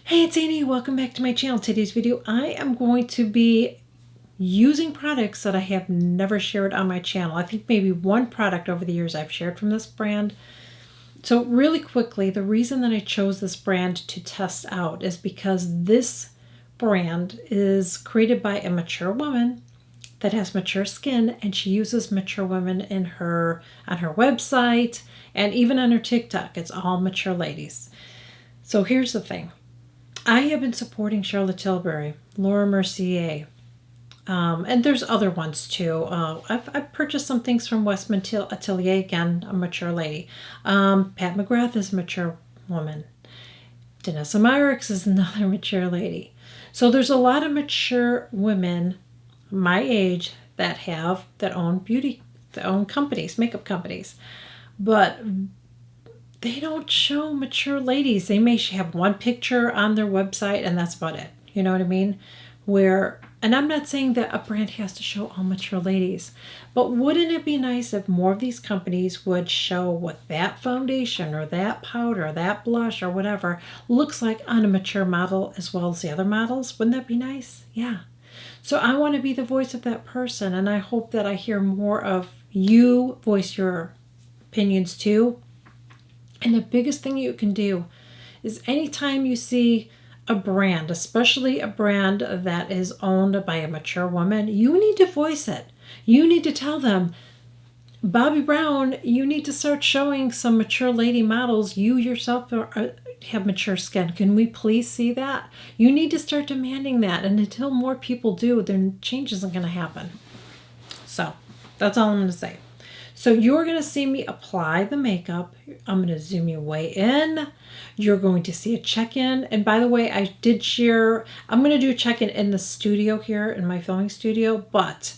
Hey, it's Annie. Welcome back to my channel. Today's video, I am going to be using products that I have never shared on my channel. I think maybe one product over the years I've shared from this brand. So really quickly, the reason that I chose this brand to test out is because this brand is created by a mature woman that has mature skin, and she uses mature women on her website and even on her TikTok. It's all mature ladies. So here's the thing. I have been supporting Charlotte Tilbury, Laura Mercier, and there's other ones too. I've purchased some things from Westman Atelier, again, a mature lady. Pat McGrath is a mature woman. Danessa Myricks is another mature lady. So there's a lot of mature women my age that own companies, makeup companies. But they don't show mature ladies. They may have one picture on their website and that's about it. You know what I mean? And I'm not saying that a brand has to show all mature ladies, but wouldn't it be nice if more of these companies would show what that foundation or that powder or that blush or whatever looks like on a mature model as well as the other models? Wouldn't that be nice? Yeah. So I want to be the voice of that person, and I hope that I hear more of you voice your opinions too. And the biggest thing you can do is anytime you see a brand, especially a brand that is owned by a mature woman, you need to voice it. You need to tell them, Bobbi Brown, you need to start showing some mature lady models. You yourself have mature skin. Can we please see that? You need to start demanding that. And until more people do, then change isn't going to happen. So that's all I'm going to say. So you're going to see me apply the makeup. I'm going to zoom you way in. You're going to see a check-in. And by the way, I did share, I'm going to do a check-in in the studio here, in my filming studio, but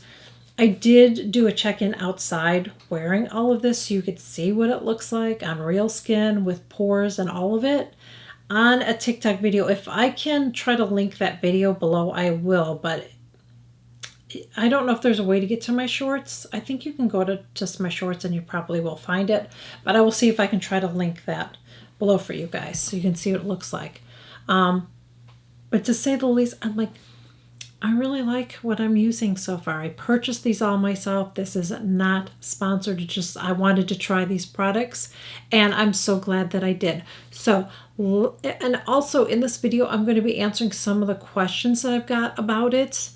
I did do a check-in outside wearing all of this so you could see what it looks like on real skin with pores and all of it on a TikTok video. If I can try to link that video below, I will, but I don't know if there's a way to get to my shorts. I think you can go to just my shorts and you probably will find it. But I will see if I can try to link that below for you guys so you can see what it looks like. But to say the least, I really like what I'm using so far. I purchased these all myself. This is not sponsored. It's just I wanted to try these products, and I'm so glad that I did. So, and also in this video, I'm going to be answering some of the questions that I've got about it.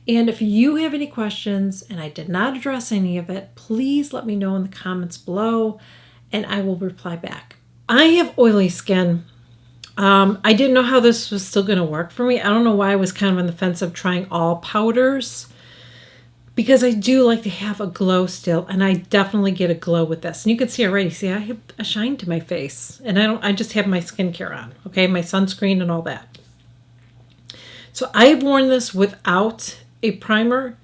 And if you have any questions and I did not address any of it, please let me know in the comments below and I will reply back. I have oily skin. I didn't know how this was still going to work for me. I don't know why I was kind of on the fence of trying all powders, because I do like to have a glow still, and I definitely get a glow with this. And you can see already, see, I have a shine to my face, and I just have my skincare on, okay, my sunscreen and all that. So I've worn this without a primer.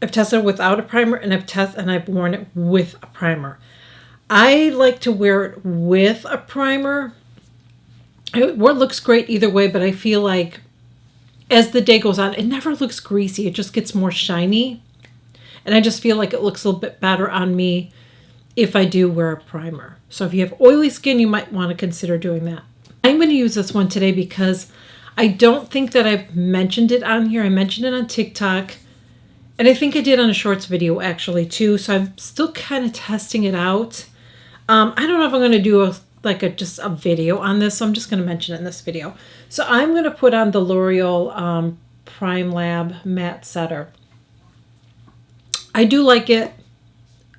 I've tested it without a primer, and I've worn it with a primer. I like to wear it with a primer. It looks great either way, but I feel like as the day goes on, it never looks greasy. It just gets more shiny. And I just feel like it looks a little bit better on me if I do wear a primer. So if you have oily skin, you might want to consider doing that. I'm going to use this one today because I don't think that I've mentioned it on here. I mentioned it on TikTok, and I think I did on a shorts video actually too. So I'm still kind of testing it out. I don't know if I'm going to do just a video on this, so I'm just going to mention it in this video. So I'm going to put on the L'Oreal Prime Lab Matte Setter. I do like it.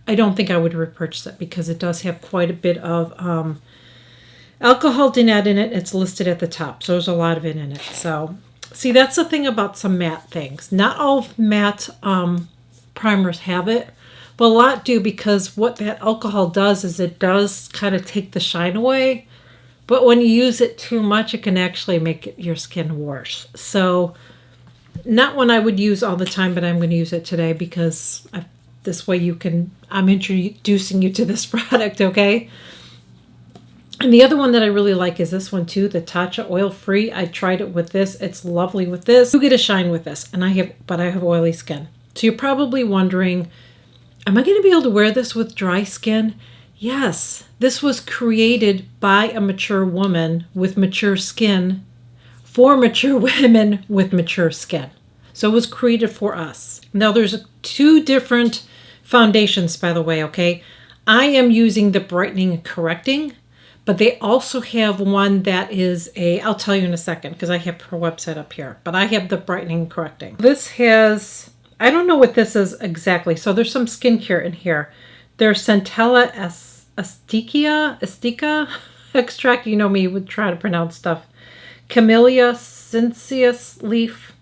I don't think I would repurchase it because it does have quite a bit of alcohol dinette in it. It's listed at the top, so there's a lot of it in it. So, see, that's the thing about some matte things. Not all matte primers have it, but a lot do, because what that alcohol does is it does kind of take the shine away. But when you use it too much, it can actually make your skin worse. So, not one I would use all the time, but I'm going to use it today because this way I'm introducing you to this product, okay? And the other one that I really like is this one too, the Tatcha Oil Free. I tried it with this. It's lovely with this. You get a shine with this, and I have oily skin. So you're probably wondering, am I going to be able to wear this with dry skin? Yes, this was created by a mature woman with mature skin for mature women with mature skin. So it was created for us. Now there's two different foundations, by the way, okay? I am using the brightening and correcting, but they also have one that is I'll tell you in a second because I have her website up here, but I have the brightening and correcting. This has, I don't know what this is exactly. So there's some skincare in here. There's Centella Estica extract. You know me, would try to pronounce stuff. Camellia sinensis leaf.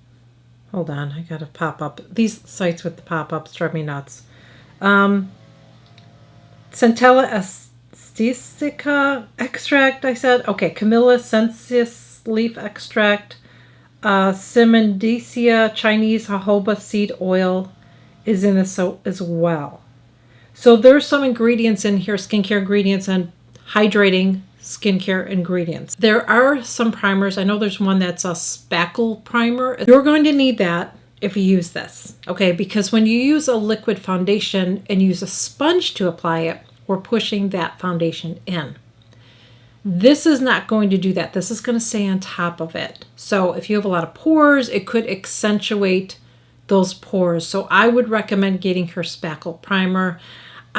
Hold on, I gotta pop up. These sites with the pop-ups drive me nuts. Centella Estica extract, I said. Okay, Camellia sinensis leaf extract. Simondicia Chinese jojoba seed oil is in this as well. So there's some ingredients in here, skincare ingredients and hydrating skincare ingredients. There are some primers. I know there's one that's a spackle primer. You're going to need that if you use this, okay? Because when you use a liquid foundation and use a sponge to apply it, we're pushing that foundation in. This is not going to do that. This is going to stay on top of it. So if you have a lot of pores, it could accentuate those pores. So I would recommend getting her spackle primer.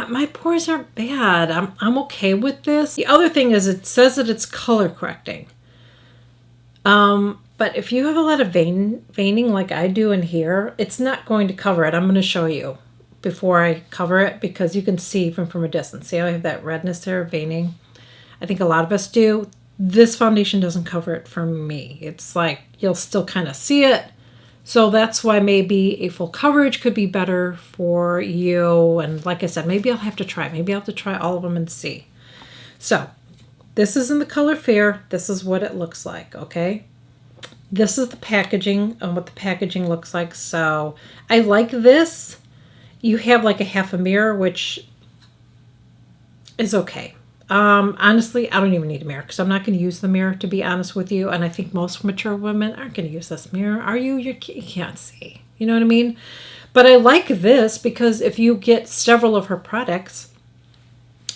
My pores aren't bad. I'm okay with this. The other thing is it says that it's color correcting. But if you have a lot of veining like I do in here, it's not going to cover it. I'm going to show you before I cover it because you can see even from a distance. See how I have that redness there, veining? I think a lot of us do. This foundation doesn't cover it for me. It's like you'll still kind of see it. So that's why maybe a full coverage could be better for you. And like I said, maybe I'll have to try. Maybe I'll have to try all of them and see. So this is in the color Fair. This is what it looks like, okay? This is the packaging and what the packaging looks like. So I like this. You have like a half a mirror, which is okay. Honestly, I don't even need a mirror because I'm not going to use the mirror, to be honest with you. And I think most mature women aren't going to use this mirror. Are you? You can't see. You know what I mean? But I like this because if you get several of her products,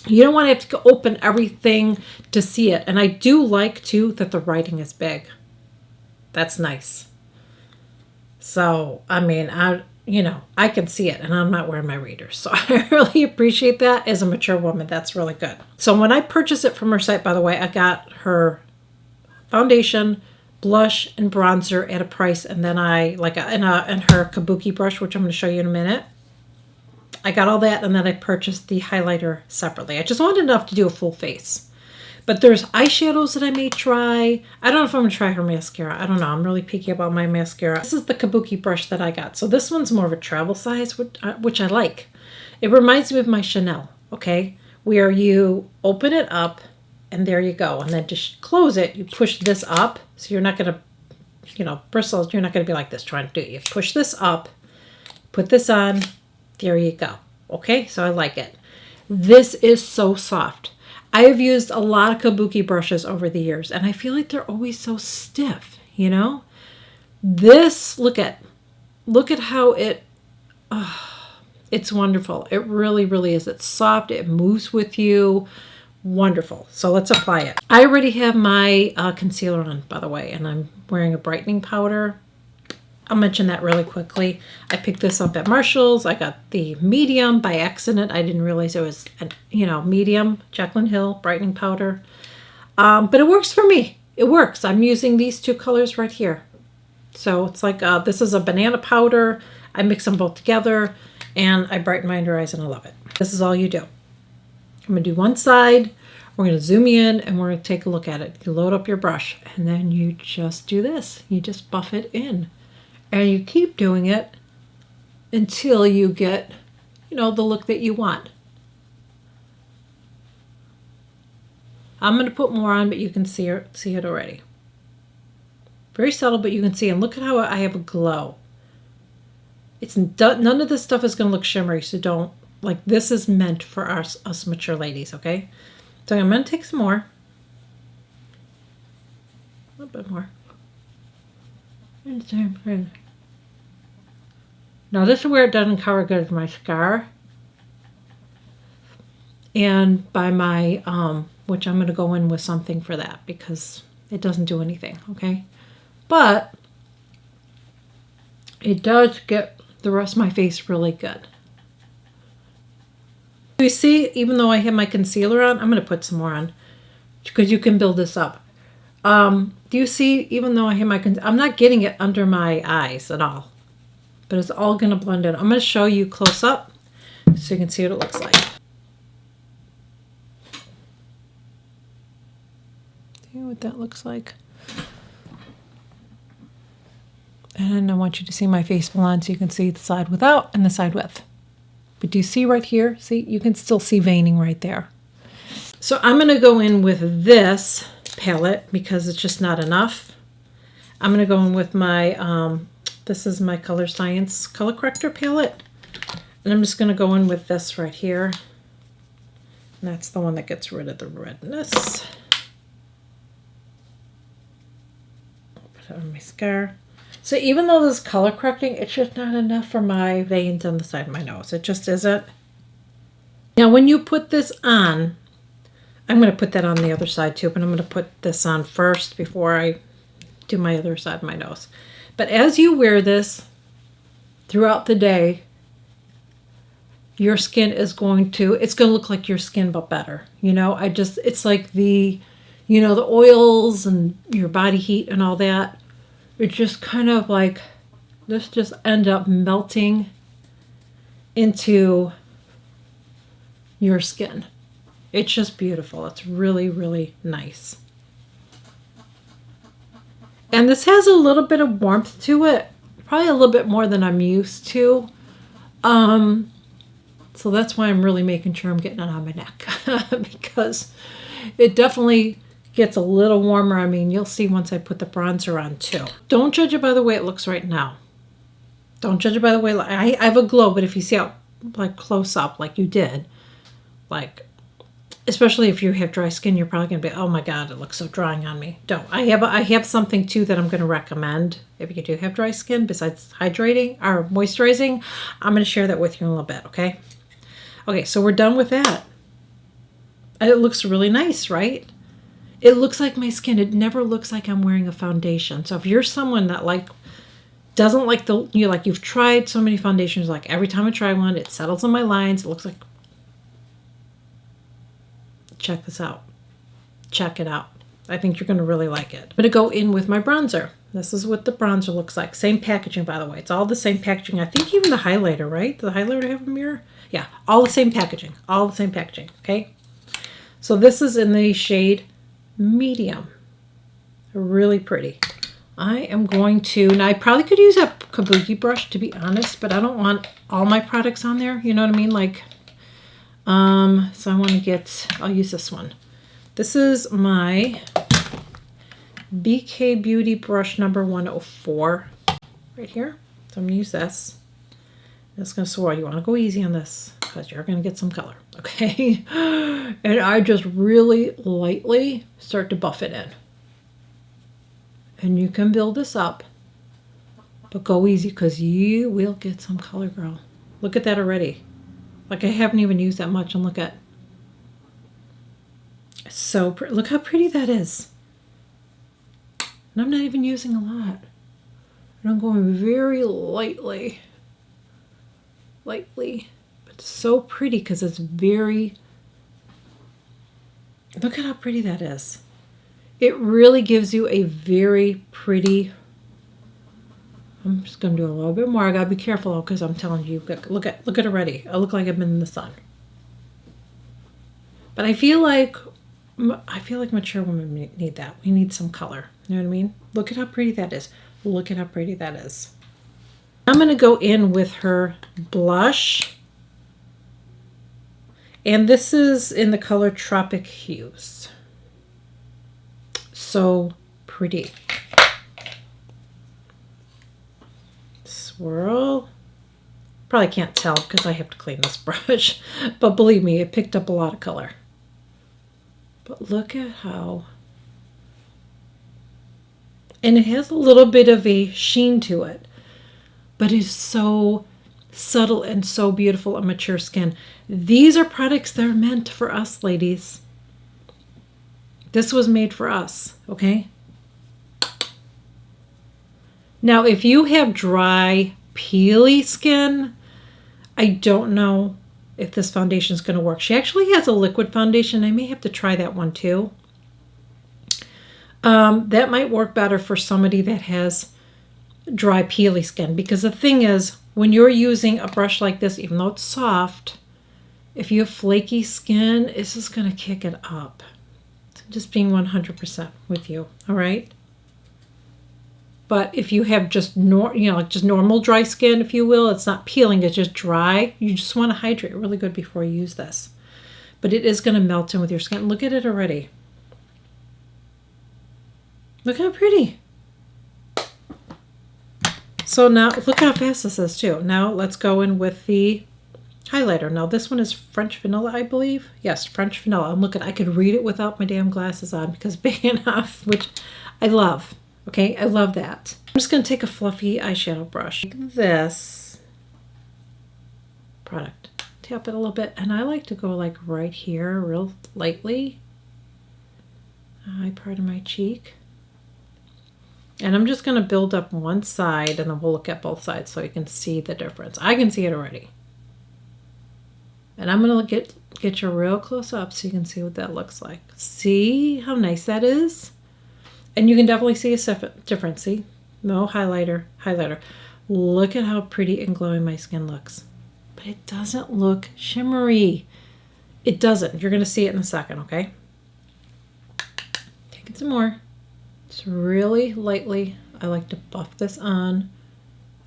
you don't want to have to open everything to see it. And I do like, too, that the writing is big. That's nice. So, I mean, I can see it and I'm not wearing my readers. So I really appreciate that as a mature woman. That's really good. So when I purchased it from her site, by the way, I got her foundation, blush, and bronzer at a price. And then and her kabuki brush, which I'm going to show you in a minute. I got all that and then I purchased the highlighter separately. I just wanted enough to do a full face. But there's eyeshadows that I may try. I don't know if I'm going to try her mascara. I don't know. I'm really picky about my mascara. This is the kabuki brush that I got. So this one's more of a travel size, which I like. It reminds me of my Chanel, okay? Where you open it up and there you go. And then just close it. You push this up. So you're not going to, bristles. You're not going to be like this trying to do it. You push this up, put this on. There you go. Okay? So I like it. This is so soft. I have used a lot of kabuki brushes over the years, and I feel like they're always so stiff, you know? This, look at how it's wonderful. It really, really is. It's soft. It moves with you. Wonderful. So let's apply it. I already have my concealer on, by the way, and I'm wearing a brightening powder. I'll mention that really quickly. I picked this up at Marshall's. I got the medium by accident. I didn't realize it was, medium Jaclyn Hill brightening powder. But it works for me. It works. I'm using these two colors right here. So it's like, this is a banana powder. I mix them both together and I brighten my under eyes and I love it. This is all you do. I'm going to do one side. We're going to zoom in and we're going to take a look at it. You load up your brush and then you just do this. You just buff it in. And you keep doing it until you get, the look that you want. I'm going to put more on, but you can see it already. Very subtle, but you can see. And look at how I have a glow. None of this stuff is going to look shimmery, so don't, this is meant for us mature ladies, okay? So I'm going to take some more. A little bit more. Now this is where it doesn't cover good as my scar. And by my, which I'm going to go in with something for that because it doesn't do anything, okay? but it does get the rest of my face really good. You see, even though I have my concealer on, I'm going to put some more on because you can build this up. Do you see, even though I have my, I'm not getting it under my eyes at all, but it's all going to blend in. I'm going to show you close up so you can see what it looks like. See what that looks like? And then I want you to see my face blend so you can see the side without and the side with. But do you see right here? See, you can still see veining right there. So I'm going to go in with this palette because it's just not enough. I'm going to go in with my, this is my Color Science Color Corrector palette. And I'm just going to go in with this right here. And that's the one that gets rid of the redness. Put it on my scar. So even though this is color correcting, it's just not enough for my veins on the side of my nose. It just isn't. Now when you put this on, I'm going to put that on the other side too, but I'm going to put this on first before I do my other side of my nose. But as you wear this throughout the day, your skin is going to, it's going to look like your skin but better. You know, it's like the, you know, the oils and your body heat and all that. It's just kind of like, this just end up melting into your skin. It's just beautiful. It's really, really nice. And this has a little bit of warmth to it. Probably a little bit more than I'm used to. So that's why I'm really making sure I'm getting it on my neck. Because it definitely gets a little warmer. I mean, you'll see once I put the bronzer on too. Don't judge it by the way it looks right now. Don't judge it by the way, I have a glow, but if you see how like close up like you did, like, especially if you have dry skin, you're probably gonna be, oh my God, it looks so drying on me. Don't. I have something too that I'm gonna recommend if you do have dry skin besides hydrating or moisturizing. I'm gonna share that with you in a little bit, okay? Okay, so we're done with that. It looks really nice, right? It looks like my skin. It never looks like I'm wearing a foundation. So if you're someone that like doesn't like the, you know, like you've tried so many foundations, like every time I try one, it settles on my lines. It looks like, check this out. Check it out. I think you're going to really like it. I'm going to go in with my bronzer. This is what the bronzer looks like. Same packaging, by the way. It's all the same packaging. I think even the highlighter, right? Does the highlighter have a mirror? Yeah, all the same packaging. All the same packaging, okay? So this is in the shade medium. Really pretty. I am going to, now I probably could use a kabuki brush to be honest, but I don't want all my products on there. You know what I mean? Like, so I want to get, I'll use this one. This is my BK Beauty brush number 104 right here. So I'm going to use this. It's going to swirl. You want to go easy on this because you're going to get some color. Okay. And I just really lightly start to buff it in. And you can build this up, but go easy because you will get some color, girl. Look at that already. Like I haven't even used that much, and look at, it's so pretty. Look how pretty that is. And I'm not even using a lot. And I'm going very lightly, but it's so pretty because it's very, look at how pretty that is. It really gives you a very pretty, I'm just going to do a little bit more. I got to be careful because I'm telling you, look at it already. I look like I've been in the sun. But I feel like mature women need that. We need some color. You know what I mean? Look at how pretty that is. Look at how pretty that is. I'm going to go in with her blush. And this is in the color Tropic Hues. So pretty. Swirl. Probably can't tell because I have to clean this brush, but believe me, it picked up a lot of color. But look at how, and it has a little bit of a sheen to it, but it's so subtle and so beautiful on mature skin. These are products that are meant for us, ladies. This was made for us, okay? Now, if you have dry, peely skin, I don't know if this foundation is going to work. She actually has a liquid foundation. I may have to try that one too. That might work better for somebody that has dry, peely skin, because the thing is, when you're using a brush like this, even though it's soft, if you have flaky skin, it's just going to kick it up. Just being 100% with you, all right? But if you have just like just normal dry skin, if you will, it's not peeling, it's just dry. You just want to hydrate really good before you use this. But it is going to melt in with your skin. Look at it already. Look how pretty. So now, look how fast this is too. Now let's go in with the highlighter. Now this one is French Vanilla, I believe. Yes, French Vanilla. I'm looking, I could read it without my damn glasses on because big enough, which I love. Okay, I love that. I'm just going to take a fluffy eyeshadow brush. Like this product. Tap it a little bit. And I like to go like right here real lightly. High part of my cheek. And I'm just going to build up one side and then we'll look at both sides so you can see the difference. I can see it already. And I'm going to get you real close up so you can see what that looks like. See how nice that is? And you can definitely see a difference. See? No highlighter. Look at how pretty and glowing my skin looks. But it doesn't look shimmery. It doesn't. You're going to see it in a second, okay? Take it some more. Just really lightly. I like to buff this on.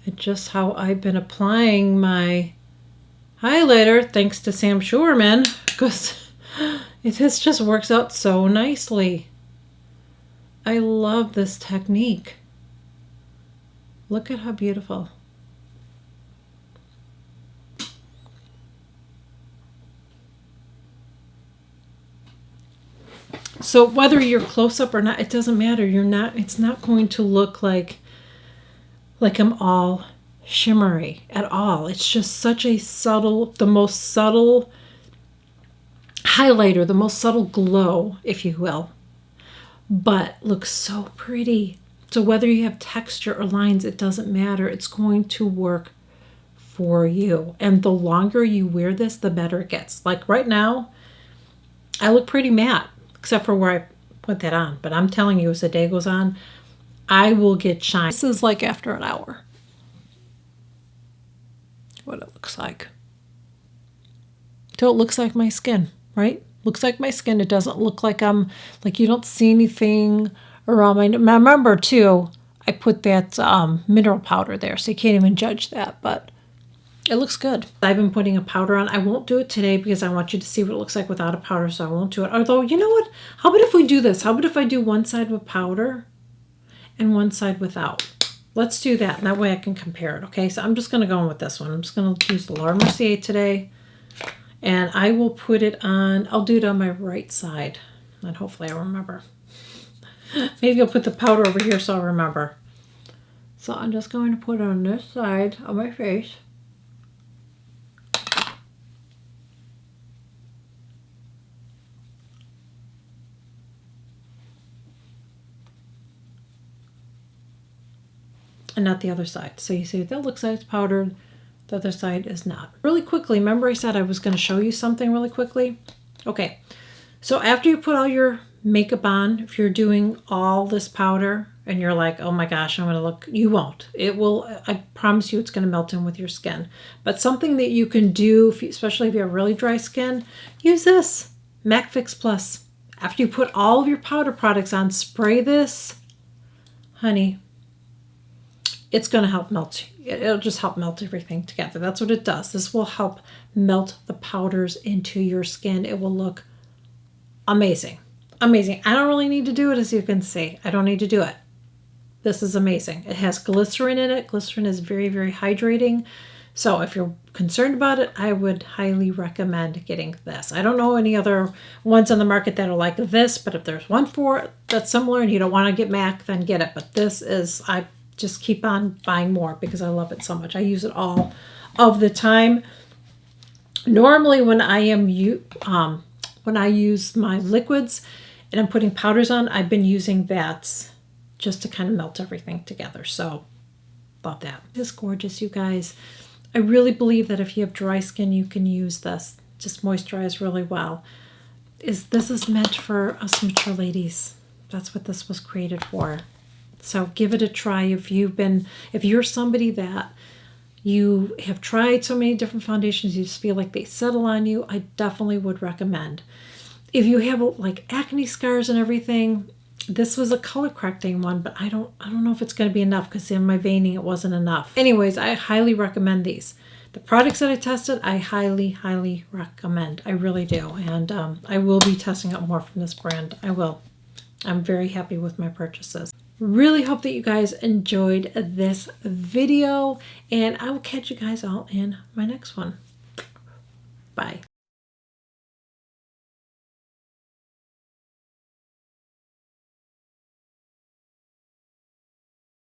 It's just how I've been applying my highlighter, thanks to Sam Schurman, because this just works out so nicely. I love this technique. Look at how beautiful. So whether you're close up or not, it doesn't matter. It's not going to look like I'm all shimmery at all. It's just such a the most subtle highlighter, the most subtle glow, if you will. But looks so pretty. So whether you have texture or lines, it doesn't matter. It's going to work for you. And the longer you wear this, the better it gets. Like right now, I look pretty matte, except for where I put that on. But I'm telling you, as the day goes on, I will get shine. This is like after an hour. What it looks like. So it looks like my skin, right? Looks like my skin. It doesn't look like you don't see anything around my. Remember too, I put that mineral powder there, so you can't even judge that, but it looks good. I've been putting a powder on. I won't do it today because I want you to see what it looks like without a powder, so I won't do it. Although, you know what? How about if we do this? How about if I do one side with powder and one side without? Let's do that, and that way I can compare it, okay? So I'm just going to go in with this one. I'm just going to use the Laura Mercier today. And I will put it on, I'll do it on my right side. And hopefully I'll remember. Maybe I'll put the powder over here so I'll remember. So I'm just going to put it on this side of my face. And not the other side. So you see that looks like it's powdered. The other side is not. Really quickly, remember I said I was going to show you something really quickly? Okay, so after you put all your makeup on, if you're doing all this powder and you're like, oh my gosh, I'm going to look, you won't. It will, I promise you it's going to melt in with your skin. But something that you can do, especially if you have really dry skin, use this, MAC Fix Plus. After you put all of your powder products on, spray this, honey, it's going to help melt. It'll just help melt everything together. That's what it does. This will help melt the powders into your skin. It will look amazing. Amazing. I don't really need to do it, as you can see. I don't need to do it. This is amazing. It has glycerin in it. Glycerin is very, very hydrating. So if you're concerned about it, I would highly recommend getting this. I don't know any other ones on the market that are like this, but if there's one for it that's similar and you don't want to get MAC, then get it. But this is, I just keep on buying more because I love it so much. I use it all of the time. Normally when I use my liquids and I'm putting powders on, I've been using that just to kind of melt everything together. So Love that. It's gorgeous, you guys. I really believe that if you have dry skin, you can use this. Just moisturize really well. This is meant for us mature ladies. That's what this was created for. So give it a try if you're somebody that you have tried so many different foundations, you just feel like they settle on you, I definitely would recommend. If you have like acne scars and everything, this was a color correcting one, but I don't know if it's going to be enough because in my veining it wasn't enough. Anyways, I highly recommend these. The products that I tested, I highly, highly recommend. I really do. And I will be testing out more from this brand. I will. I'm very happy with my purchases. Really hope that you guys enjoyed this video, and I will catch you guys all in my next one. Bye.